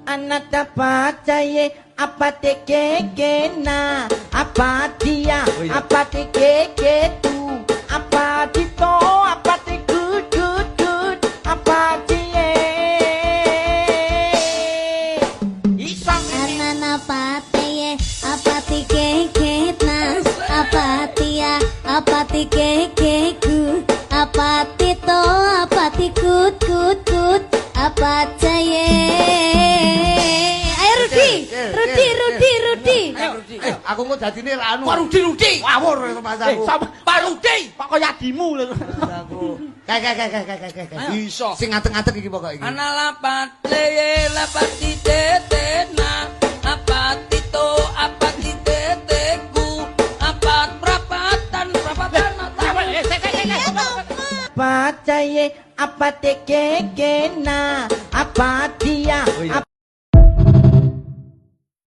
Anata pacaye apa tekekena apa dia apa tekeketu apa dito apa tekududud apa cie isang Anana pateye apa tekekena apa dia apa tekekeku apa tito apa tikut kut kut apa caye. Rudi. Aku kok dadine anu. Pak Rudi. Ngawur itu Mas aku. Pak Rudi. Pak kaya adimu lho. Aku. Kayak. Iso. Sing ngateng-ngateng iki pokok iki. Ana lapate lapati tetena apa tito apa titeteku apa perapatan pacaye apa tekekena apa